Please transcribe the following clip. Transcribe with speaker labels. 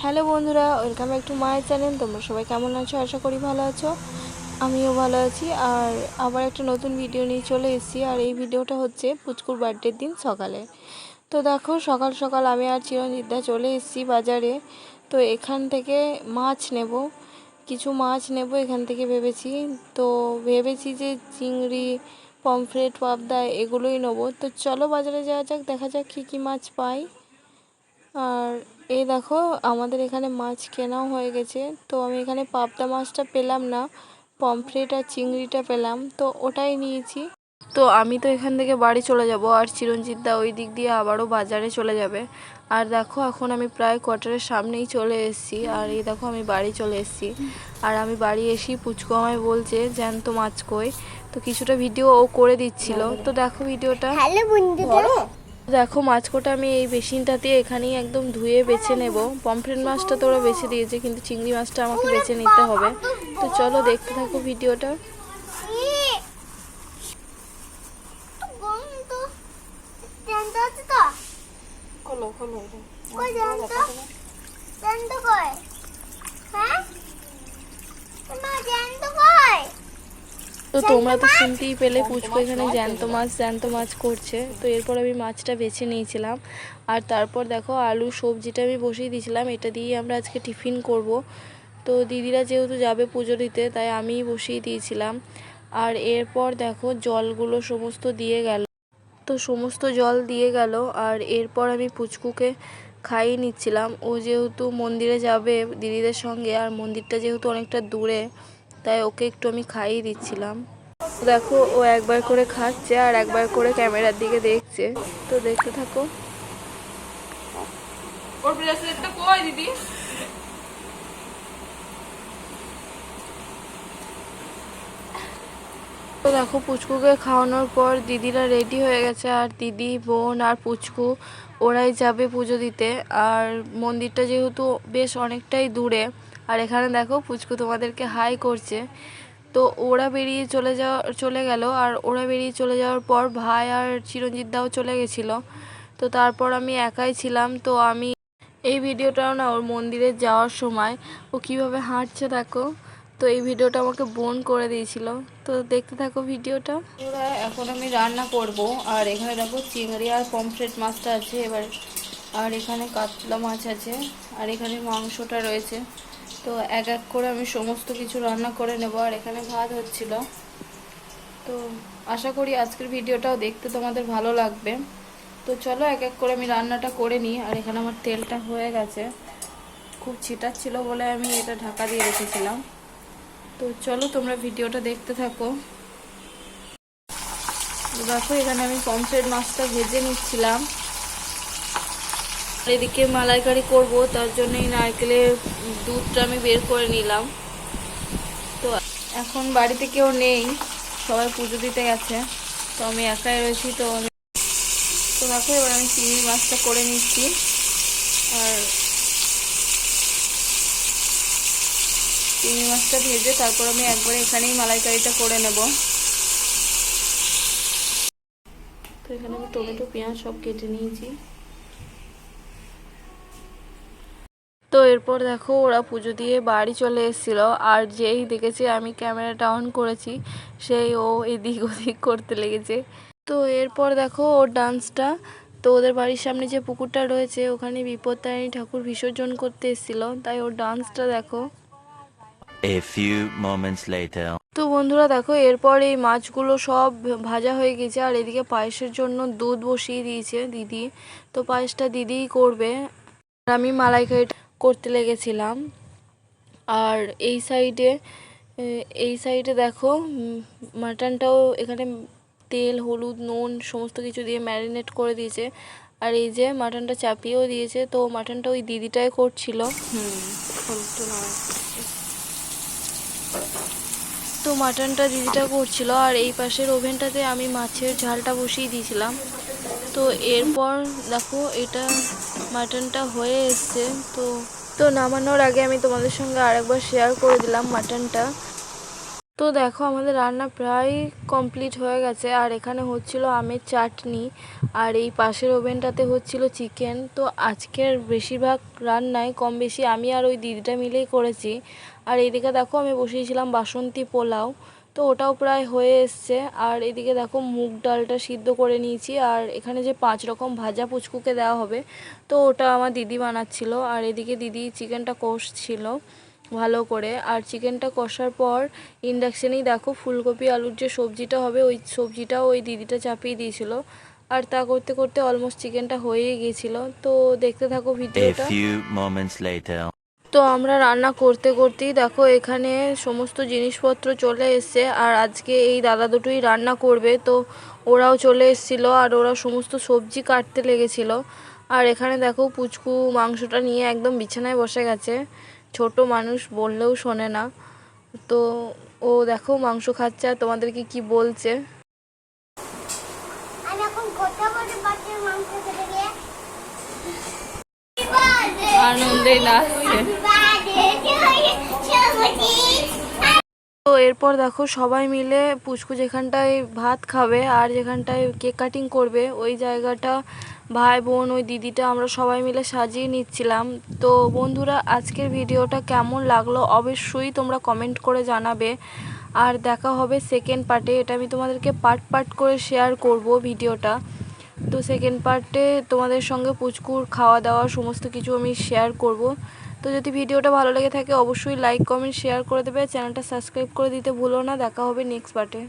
Speaker 1: Hello বন্ধুরা, welcome back to my channel. তোমরা সবাই কেমন আছো? আশা করি ভালো আছো। আমিও ভালো আছি। আর আবার একটা নতুন ভিডিও নিয়ে চলে এসেছি। আর এই ভিডিওটা হচ্ছে পুচকুর বার্থডের দিন সকালে। তো দেখো, সকাল সকাল আমি আর চিরঞ্জিতদা চলে এসেছি বাজারে। তো এখান থেকে মাছ নেব, কিছু মাছ নেব এখান থেকে ভেবেছি। তো ভেবেছি যে চিংড়ি, পমফ্রেট, পাবদা এগুলোই নেবো। তো চলো বাজারে যাওয়া যাক, দেখা যাক কী কী মাছ পাই। আর এই দেখো, আমাদের এখানে মাছ কেনাও হয়ে গেছে। তো আমি এখানে পাবদা মাছটা পেলাম না, পমফ্রেট আর চিংড়িটা পেলাম, তো ওটাই নিয়েছি। তো আমি তো এখান থেকে বাড়ি চলে যাব, আর চিরঞ্জিত দা ওই দিক দিয়ে আবারও বাজারে চলে যাবে। আর দেখো, এখন আমি প্রায় কোয়ার্টারের সামনেই চলে এসেছি। আর এই দেখো, আমি বাড়ি চলে এসেছি। আর আমি বাড়ি এসেই পুচকু আমায় বলছে জ্যান্ত মাছ কই। তো কিছুটা ভিডিও ও করে দিচ্ছিল। তো দেখো ভিডিওটা।
Speaker 2: হ্যালো বন্ধুরা,
Speaker 1: দেখো মাছকোটা আমি এই বেসিনটাতে এখানেই একদম ধুয়ে বেছে নেব। পমফ্রেট মাছটা তো ওরা বেছে দিয়েছে, কিন্তু চিংড়ি মাছটা আমাকে বেছে নিতে হবে। তো চলো দেখতে থাকো ভিডিওটা। তো তোমরা তো শুনতেই পেলে, পুচকু এখানে জ্যান্ত মাছ করছে। তো এরপর আমি মাছটা বেছে নিয়েছিলাম। আর তারপর দেখো, আলু সবজিটা আমি বসিয়ে দিয়েছিলাম, এটা দিয়েই আমরা আজকে টিফিন করব। তো দিদিরা যেহেতু যাবে পুজো দিতে, তাই আমিই বসিয়ে দিয়েছিলাম। আর এরপর দেখো, জলগুলো সমস্ত দিয়ে গেল। তো সমস্ত জল দিয়ে গেল। আর এরপর আমি পুচকুকে খাইয়ে নিচ্ছিলাম। ও যেহেতু মন্দিরে যাবে দিদিদের সঙ্গে, আর মন্দিরটা যেহেতু অনেকটা দূরে, তাই ওকে একটু আমি খাইয়ে দিচ্ছিলাম। দেখো, ও একবার করে খাচ্ছে আর একবার করে ক্যামেরার দিকে দেখছে। তো দেখতে থাকো।
Speaker 3: ওর ব্রেসলেটটা কই দিদি?
Speaker 1: তো দেখো, পুচকুকে খাওয়ানোর পর দিদিরা রেডি হয়ে গেছে। আর দিদি, বোন আর পুচকু ওরাই যাবে পুজো দিতে। আর মন্দিরটা যেহেতু বেশ অনেকটাই দূরে। আর এখানে দেখো, পুচকু তোমাদেরকে হাই করছে। তো ওরা বেরিয়ে চলে গেল। আর ওরা বেরিয়ে চলে যাওয়ার পর ভাই আর চিরঞ্জিত দাও চলে গেছিলো। তো তারপর আমি একাই ছিলাম। তো আমি এই ভিডিওটাও না ওর মন্দিরে যাওয়ার সময় ও কিভাবে হাঁটছে দেখো। তো এই ভিডিওটা আমাকে বোন করে দিয়েছিল। তো দেখতে থাকো ভিডিওটা। এখন আমি রান্না করব। আর এখানে দেখো, চিংড়ি আর পমফ্রেট মাছটা আছে এবার। আর এখানে কাতলা মাছ আছে। আর এখানে মাংসটা রয়েছে। তো এক এক করে আমি সমস্ত কিছু রান্না করে নেব। আর এখানে ভাত হচ্ছিল। তো আশা করি আজকের ভিডিওটাও দেখতে তোমাদের ভালো লাগবে। তো চলো এক এক করে আমি রান্নাটা করে নিই। আর এখানে আমার তেলটা হয়ে গেছে, খুব ছিটাচ্ছিল বলে আমি এটা ঢাকা দিয়ে রেখেছিলাম। তো চলো তোমরা ভিডিওটা দেখতে থাকো। দেখো, এখানে আমি পমফ্রেট মাছটা ভেজে নিচ্ছিলাম। আর এদিকে মালাইকারি করব, তার জন্য এই নারকেলের দুধটা আমি বের করে নিলাম। তো এখন বাড়িতে কেউ নেই, সবাই পুজো দিতে গেছে। তো আমি একাই রয়েছি। তো দেখো, এবার আমি চিংড়ি মাছটা করে নিচ্ছি। আর চিংড়ি মাছটা ভেজে তারপর আমি একবারে এখানেই মালাইকারিটা করে নেব। তো এখানে আমি টমেটো, পেঁয়াজ সব কেটে নিয়েছি। তো এরপর দেখো, ওরা পুজো দিয়ে বাড়ি চলে এসেছিলো। আর যেই দেখেছে আমি ক্যামেরাটা অন করেছি, সেই ও এদিক ওদিক করতে লেগেছে। তো এরপর দেখো ওর ডান্সটা। তো ওদের বাড়ির সামনে যে পুকুরটা রয়েছে, ওখানে বিপত্তারিণী ঠাকুর বিসর্জন করতে এসেছিলো, তাই ওর ডান্সটা দেখো।
Speaker 4: A few moments later.
Speaker 1: তো বন্ধুরা দেখো, এরপর এই মাছগুলো সব ভাজা হয়ে গেছে। আর এদিকে পায়েসের জন্য দুধ বসিয়ে দিয়েছে দিদি। তো পায়েসটা দিদিই করবে, আর আমি মালাইকারি করতে লেগেছিলাম। আর এই সাইডে দেখো, মাটনটাও এখানে তেল, হলুদ, নুন সমস্ত কিছু দিয়ে ম্যারিনেট করে দিয়েছে। আর এই যে মাটনটা চাপিয়েও দিয়েছে। তো মাটনটা ওই দিদিটাই করছিল। তো মাটনটা দিদিটা করছিল। আর এই পাশের ওভেনটাতে আমি মাছের ঝালটা বসিয়ে দিয়েছিলাম। তো এরপর দেখো, এটা মাটনটা হয়ে এসছে। তো নামানোর আগে আমি তোমাদের সঙ্গে আরেকবার শেয়ার করে দিলাম মাটনটা। তো দেখো আমাদের রান্না প্রায় কমপ্লিট হয়ে গেছে, আর এখানে হচ্ছিল আমের চাটনি, আর এই পাশের ওভেনটাতে হচ্ছিল চিকেন। তো আজকের বেশিরভাগ রান্নায় কম বেশি আমি আর ওই দিদিটা মিলেই করেছি। আর এইদিকে দেখো আমি বসিয়েছিলাম বাসন্তী পোলাও, তো ওটাও প্রায় হয়ে এসছে। আর এদিকে দেখো মুগ ডালটা সিদ্ধ করে নিয়েছি, আর এখানে যে 5 রকম ভাজা পুচকুকে দেওয়া হবে তো ওটা আমার দিদি বানাচ্ছিল। আর এদিকে দিদি চিকেনটা কষছিল ভালো করে। আর চিকেনটা কষার পর ইন্ডাকশানেই দেখো ফুলকপি আলুর যে সবজিটা হবে ওই সবজিটাও ওই দিদিটা চাপিয়ে দিয়েছিল। আর তা করতে করতে অলমোস্ট চিকেনটা হয়েই গিয়েছিল। তো দেখতে থাকো
Speaker 4: A
Speaker 1: ভিডিওটা।
Speaker 4: few moments later.
Speaker 1: তো আমরা রান্না করতে করতেই দেখো এখানে সমস্ত জিনিসপত্র চলে এসছে, আর আজকে এই দাদা দুটোই রান্না করবে, তো ওরাও চলে এসেছিল আর ওরা সমস্ত সবজি কাটতে লেগেছিল। আর এখানে দেখো পুচকু মাংসটা নিয়ে একদম বিছানায় বসে গেছে, ছোট মানুষ বললেও শোনে না। তো ও দেখো মাংস খাচ্ছে আর তোমাদেরকে কি বলছে।
Speaker 2: আমি এখন কথা বলতে পারছি মাংস খেতে গিয়ে
Speaker 3: আনন্দে নাচছে।
Speaker 1: তো এরপর দেখো সবাই মিলে পুচকু যেখানটায় ভাত খাবে আর যেখানটায় কেক কাটিং করবে ওই জায়গাটা ভাই বোন ওই দিদিটা আমরা সবাই মিলে সাজিয়ে নিচ্ছিলাম। তো বন্ধুরা আজকের ভিডিওটা কেমন লাগলো অবশ্যই তোমরা কমেন্ট করে জানাবে। আর দেখা হবে সেকেন্ড পার্টে, এটা আমি তোমাদেরকে পার্ট পার্ট করে শেয়ার করব ভিডিওটা। তো সেকেন্ড পার্টে তোমাদের সঙ্গে পুচকুর খাওয়া দাওয়া সমস্ত কিছু আমি শেয়ার করব। তো যদি ভিডিওটা ভালো লেগে থাকে অবশ্যই লাইক কমেন্ট শেয়ার করে দেবে, চ্যানেলটা সাবস্ক্রাইব করে দিতে ভুলো না। দেখা হবে নেক্সট পার্টে।